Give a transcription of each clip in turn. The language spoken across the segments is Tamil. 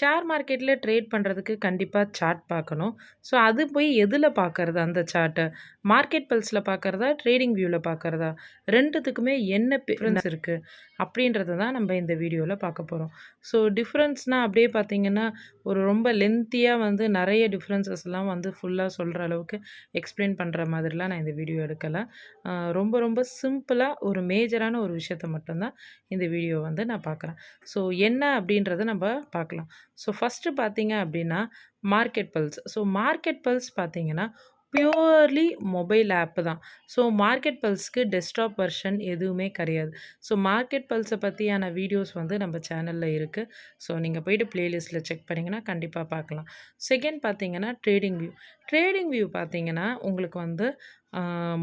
ஷேர் மார்க்கெட்ல ட்ரேட் பண்ணுறதுக்கு கண்டிப்பாக சார்ட் பார்க்கணும். ஸோ அது போய் எதில் பார்க்கறது அந்த சார்ட்டை? மார்க்கெட் பல்ஸில் பார்க்கறதா? ட்ரேடிங் வியூவில் பார்க்கறதா? ரெண்டுத்துக்குமே என்ன டிஃப்ரென்ஸ் இருக்குது அப்படின்றத தான் நம்ம இந்த வீடியோவில் பார்க்க போகிறோம். ஸோ டிஃப்ரென்ஸ்னால் அப்படியே பார்த்தீங்கன்னா ஒரு ரொம்ப லென்த்தியாக வந்து நிறைய டிஃப்ரென்சஸ்லாம் வந்து ஃபுல்லாக சொல்கிற அளவுக்கு எக்ஸ்பிளைன் பண்ணுற மாதிரிலாம் நான் இந்த வீடியோ எடுக்கலை. ரொம்ப ரொம்ப சிம்பிளாக ஒரு மேஜரான ஒரு விஷயத்த மட்டும்தான் இந்த வீடியோ வந்து நான் பார்க்குறேன். ஸோ என்ன அப்படின்றத நம்ம பார்க்கலாம். ஸோ ஃபஸ்ட்டு பார்த்தீங்க அப்படின்னா market pulse. So market pulse பார்த்தீங்கன்னா பியூர்லி மொபைல் ஆப்பு தான். ஸோ மார்க்கெட் பல்ஸ்க்கு டெஸ்க்டாப் வெர்ஷன் எதுவுமே கிடையாது. ஸோ மார்க்கெட் பல்ஸை பற்றியான வீடியோஸ் வந்து நம்ம சேனலில் இருக்குது. ஸோ நீங்கள் போய்ட்டு ப்ளேலிஸ்ட்டில் செக் பண்ணிங்கன்னா கண்டிப்பாக பார்க்கலாம். செகண்ட் பார்த்தீங்கன்னா ட்ரேடிங் வியூ. ட்ரேடிங் வியூ பார்த்தீங்கன்னா உங்களுக்கு வந்து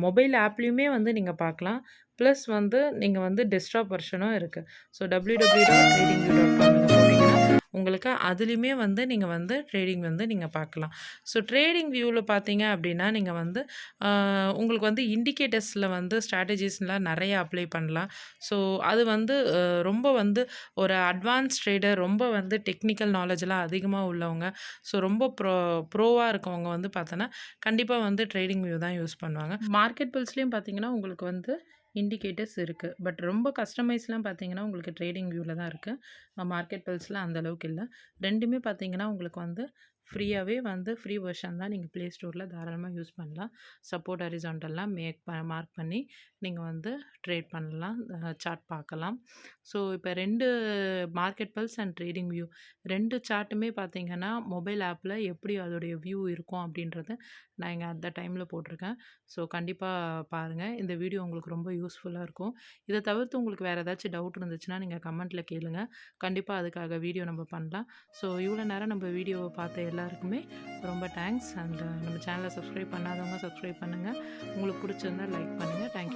மொபைல் ஆப்லேயுமே வந்து நீங்கள் பார்க்கலாம். ப்ளஸ் வந்து நீங்கள் வந்து டெஸ்க்டாப் வெர்ஷனும் இருக்குது. ஸோ www.tradingview.com போட்டிங்கன்னா உங்களுக்கு அதுலேயுமே வந்து நீங்கள் வந்து ட்ரேடிங் வந்து நீங்கள் பார்க்கலாம். ஸோ ட்ரேடிங் வியூவில் பார்த்தீங்க அப்படின்னா நீங்கள் வந்து உங்களுக்கு வந்து இண்டிகேட்டர்ஸில் வந்து ஸ்ட்ராட்டஜிஸ்லாம் நிறைய அப்ளை பண்ணலாம். ஸோ அது வந்து ரொம்ப வந்து ஒரு அட்வான்ஸ் ட்ரேடர், ரொம்ப வந்து டெக்னிக்கல் நாலேஜெலாம் அதிகமாக உள்ளவங்க, ஸோ ரொம்ப ப்ரோவாக இருக்கவங்க வந்து பார்த்தோன்னா கண்டிப்பாக வந்து ட்ரேடிங் வியூ தான் யூஸ் பண்ணுவாங்க. மார்க்கெட் பல்ஸ்லேயும் பார்த்தீங்கன்னா உங்களுக்கு வந்து இண்டிகேட்டர்ஸ் இருக்குது. பட் ரொம்ப கஸ்டமைஸ்லாம் பார்த்தீங்கன்னா உங்களுக்கு ட்ரேடிங் வியூவில் தான் இருக்குது. மார்க்கெட் பல்ஸில் அந்த அளவுக்கு இல்லை. ரெண்டுமே பார்த்தீங்கன்னா உங்களுக்கு வந்து ஃப்ரீயாகவே வந்து ஃப்ரீ வெர்ஷன் தான். நீங்கள் ப்ளே ஸ்டோரில் தாராளமாக யூஸ் பண்ணலாம். சப்போர்ட் ஹரிசான்டல்லாம் மார்க் பண்ணி நீங்கள் வந்து ட்ரேட் பண்ணலாம், சார்ட் பார்க்கலாம். ஸோ இப்போ 2 market pulse and trading view 2 சார்ட்டுமே பார்த்தீங்கன்னா மொபைல் ஆப்பில் எப்படி அதோடைய வியூ இருக்கும் அப்படின்றத நான் இங்கே அந்த டைமில் போட்டிருக்கேன். ஸோ கண்டிப்பாக பாருங்கள். இந்த வீடியோ உங்களுக்கு ரொம்ப யூஸ்ஃபுல்லாக இருக்கும். இதை தவிர்த்து உங்களுக்கு வேறு ஏதாச்சும் டவுட் இருந்துச்சுன்னா நீங்கள் கமெண்ட்டில் கேளுங்க. கண்டிப்பாக அதுக்காக வீடியோ நம்ம பண்ணலாம். ஸோ இவ்வளோ நேரம் நம்ம வீடியோவை பார்த்த எல்லாருக்குமே ரொம்ப தேங்க்ஸ். அண்ட் நம்ம சேனலை சப்ஸ்கிரைப் பண்ணாதவங்க சப்ஸ்கிரைப் பண்ணுங்கள். உங்களுக்கு பிடிச்சிருந்தா லைக் பண்ணுங்கள். தேங்க்யூ.